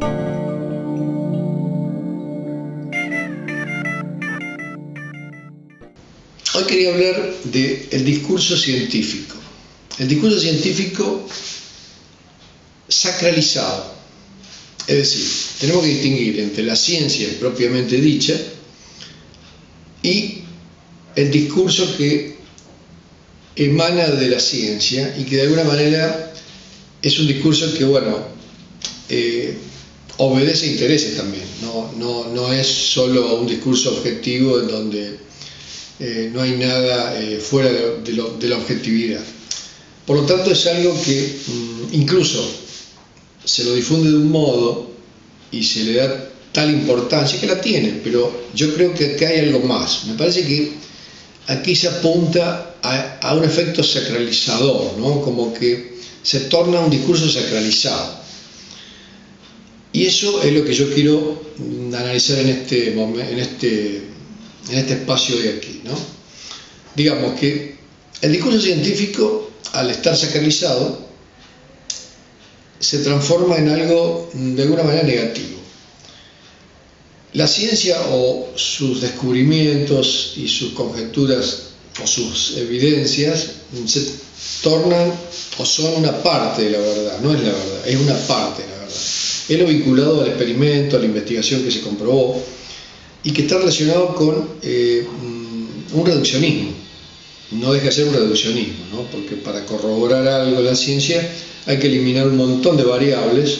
Hoy quería hablar del discurso científico. El discurso científico sacralizado. Es decir, tenemos que distinguir entre la ciencia propiamente dicha y el discurso que emana de la ciencia y que de alguna manera es un discurso que, obedece intereses también. No es solo un discurso objetivo en donde no hay nada fuera de la objetividad. Por lo tanto, es algo que incluso se lo difunde de un modo y se le da tal importancia que la tiene, pero yo creo que acá hay algo más. Me parece que aquí se apunta a un efecto sacralizador, ¿no? Como que se torna un discurso sacralizado. Y eso es lo que yo quiero analizar en este espacio de aquí, ¿no? Digamos que el discurso científico, al estar sacralizado, se transforma en algo de alguna manera negativo. La ciencia o sus descubrimientos y sus conjeturas o sus evidencias se tornan o son una parte de la verdad, no es la verdad, es una parte de la verdad. Es lo vinculado al experimento, a la investigación que se comprobó y que está relacionado con un reduccionismo. No deja de ser un reduccionismo, ¿no? Porque para corroborar algo en la ciencia hay que eliminar un montón de variables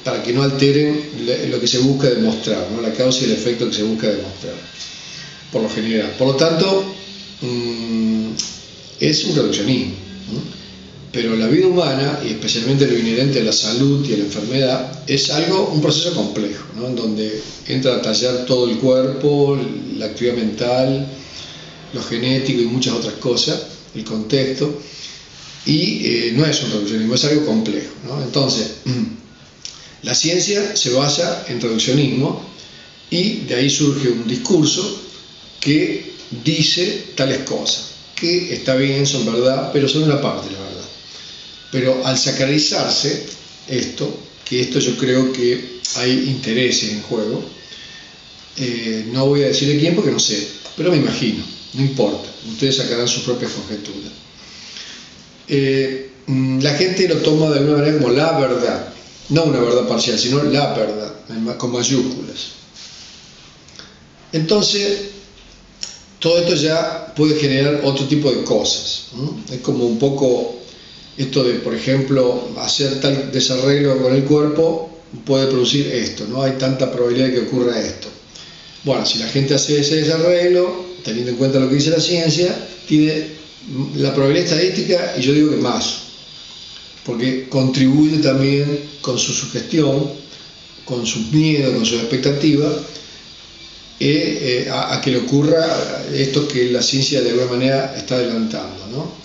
para que no alteren lo que se busca demostrar, ¿no? La causa y el efecto que se busca demostrar, por lo general. Por lo tanto, es un reduccionismo, ¿no? Pero la vida humana, y especialmente lo inherente a la salud y a la enfermedad, es un proceso complejo, ¿no? En donde entra a tallar todo el cuerpo, la actividad mental, lo genético y muchas otras cosas, el contexto, y no es un reduccionismo, es algo complejo, ¿no? Entonces, la ciencia se basa en reduccionismo y de ahí surge un discurso que dice tales cosas, que está bien, son verdad, pero son una parte de la verdad. Pero al sacralizarse esto yo creo que hay intereses en juego, no voy a decir de quién porque no sé, pero me imagino, no importa, ustedes sacarán sus propias conjeturas. La gente lo toma de alguna manera como la verdad, no una verdad parcial, sino la verdad, con mayúsculas. Entonces, todo esto ya puede generar otro tipo de cosas, ¿no? Es como un poco esto de, por ejemplo, hacer tal desarreglo con el cuerpo puede producir esto, ¿no? Hay tanta probabilidad de que ocurra esto. Bueno, si la gente hace ese desarreglo, teniendo en cuenta lo que dice la ciencia, tiene la probabilidad estadística, y yo digo que más, porque contribuye también con su sugestión, con sus miedos, con sus expectativas, a que le ocurra esto que la ciencia de alguna manera está adelantando, ¿no?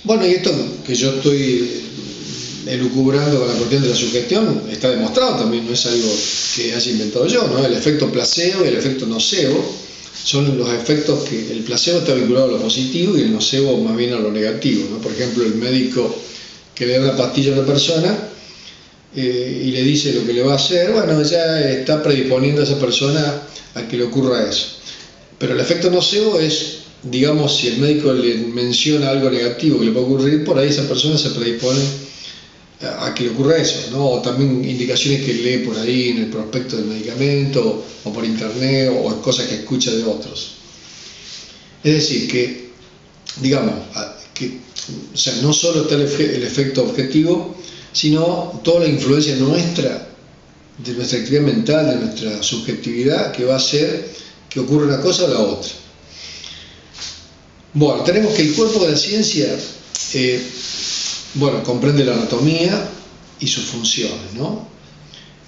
Bueno, y esto que yo estoy elucubrando con la cuestión de la sugestión está demostrado también, no es algo que haya inventado yo, ¿no? El efecto placebo y el efecto nocebo son los efectos que el placebo está vinculado a lo positivo y el nocebo más bien a lo negativo, ¿no? Por ejemplo, el médico que le da una pastilla a una persona y le dice lo que le va a hacer, bueno, ya está predisponiendo a esa persona a que le ocurra eso. Pero el efecto nocebo es, digamos, si el médico le menciona algo negativo que le puede ocurrir, por ahí esa persona se predispone a que le ocurra eso, ¿no? O también indicaciones que lee por ahí en el prospecto del medicamento, o por internet, o cosas que escucha de otros. Es decir, que, digamos, o sea, no solo está el efecto objetivo, sino toda la influencia nuestra, de nuestra actividad mental, de nuestra subjetividad, que va a hacer que ocurra una cosa o la otra. Bueno, tenemos que el cuerpo de la ciencia, comprende la anatomía y sus funciones, ¿no?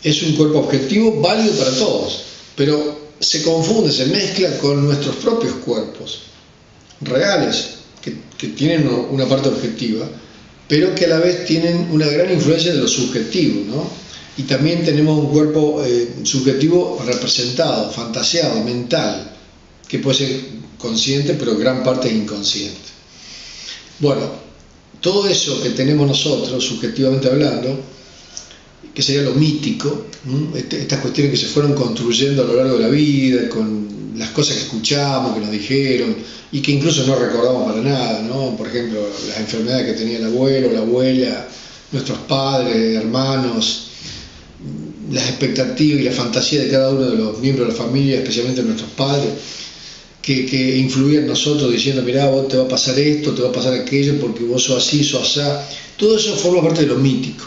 Es un cuerpo objetivo válido para todos, pero se confunde, se mezcla con nuestros propios cuerpos reales, que tienen una parte objetiva, pero que a la vez tienen una gran influencia de lo subjetivo, ¿no? Y también tenemos un cuerpo subjetivo representado, fantaseado, mental, que puede ser consciente, pero gran parte es inconsciente. Bueno, todo eso que tenemos nosotros, subjetivamente hablando, que sería lo mítico, estas cuestiones que se fueron construyendo a lo largo de la vida, con las cosas que escuchamos, que nos dijeron, y que incluso no recordamos para nada, ¿no? Por ejemplo, las enfermedades que tenía el abuelo, la abuela, nuestros padres, hermanos, las expectativas y la fantasía de cada uno de los miembros de la familia, especialmente nuestros padres, que influían en nosotros diciendo, mirá, vos te va a pasar esto, te va a pasar aquello, porque vos sos así, sos asá. Todo eso forma parte de lo mítico.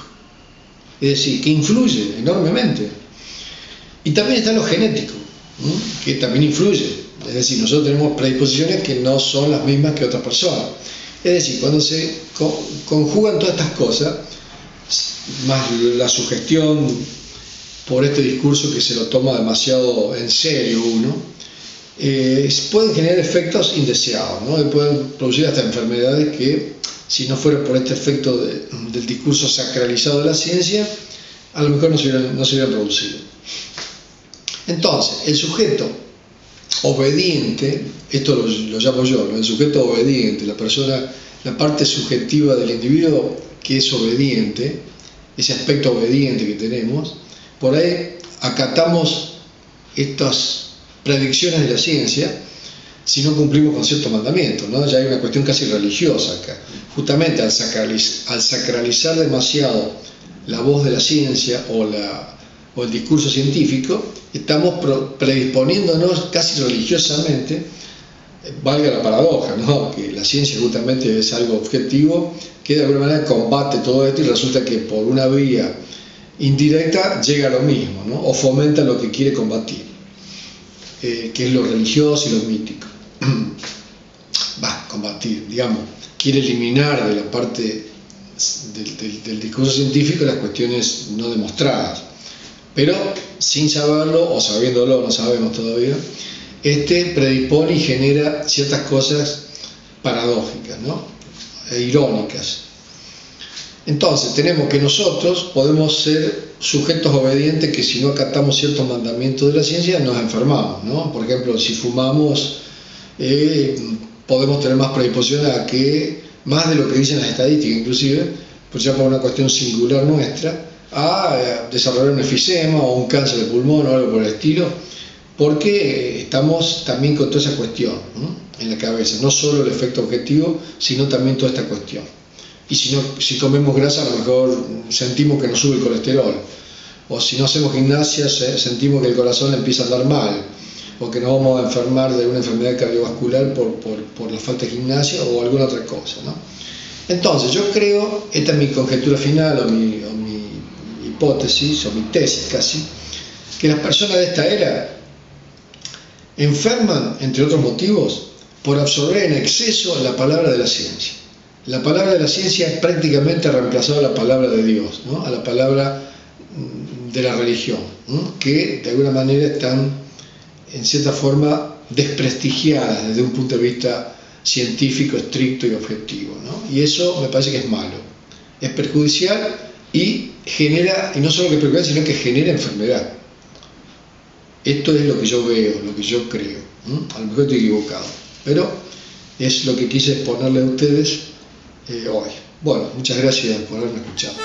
Es decir, que influye enormemente. Y también está lo genético, que también influye. Es decir, nosotros tenemos predisposiciones que no son las mismas que otras personas. Es decir, cuando se conjugan todas estas cosas, más la sugestión por este discurso que se lo toma demasiado en serio uno, pueden generar efectos indeseados, ¿no? Y pueden producir hasta enfermedades que, si no fuera por este efecto del discurso sacralizado de la ciencia, a lo mejor no se hubieran producido. Entonces, el sujeto obediente, esto lo llamo yo, ¿no? El sujeto obediente, la persona, la parte subjetiva del individuo que es obediente, ese aspecto obediente que tenemos, por ahí acatamos estas predicciones de la ciencia si no cumplimos con ciertos mandamientos, ¿no? Ya hay una cuestión casi religiosa acá. Justamente al sacralizar demasiado la voz de la ciencia o el discurso científico, estamos predisponiéndonos casi religiosamente, valga la paradoja, ¿no? Que la ciencia justamente es algo objetivo que de alguna manera combate todo esto y resulta que por una vía indirecta llega a lo mismo, ¿no? O fomenta lo que quiere combatir, que es lo religioso y lo mítico. Combatir, digamos, quiere eliminar de la parte del discurso científico las cuestiones no demostradas, pero sin saberlo o sabiéndolo, no sabemos todavía, predispone y genera ciertas cosas paradójicas, ¿no? E irónicas. Entonces tenemos que nosotros podemos ser sujetos obedientes que si no acatamos ciertos mandamientos de la ciencia nos enfermamos, ¿no? Por ejemplo, si fumamos, podemos tener más predisposición a que, más de lo que dicen las estadísticas inclusive, pues ya por una cuestión singular nuestra, a desarrollar un efisema o un cáncer de pulmón o algo por el estilo, porque estamos también con toda esa cuestión, ¿no? En la cabeza, no solo el efecto objetivo, sino también toda esta cuestión. Y si comemos grasa, a lo mejor sentimos que nos sube el colesterol, o si no hacemos gimnasia, sentimos que el corazón empieza a andar mal, o que nos vamos a enfermar de una enfermedad cardiovascular por la falta de gimnasia o alguna otra cosa, ¿no? Entonces yo creo, esta es mi conjetura final o mi hipótesis o mi tesis casi, que las personas de esta era enferman, entre otros motivos, por absorber en exceso la palabra de la ciencia. La palabra de la ciencia prácticamente ha reemplazado a la palabra de Dios, ¿no? A la palabra de la religión, ¿no? Que de alguna manera están en cierta forma desprestigiadas desde un punto de vista científico, estricto y objetivo, ¿no? Y eso me parece que es malo, es perjudicial y genera, y no solo que es perjudicial, sino que genera enfermedad. Esto es lo que yo veo, lo que yo creo, ¿no? A lo mejor estoy equivocado, pero es lo que quise exponerle a ustedes hoy. Bueno, muchas gracias por haberme escuchado.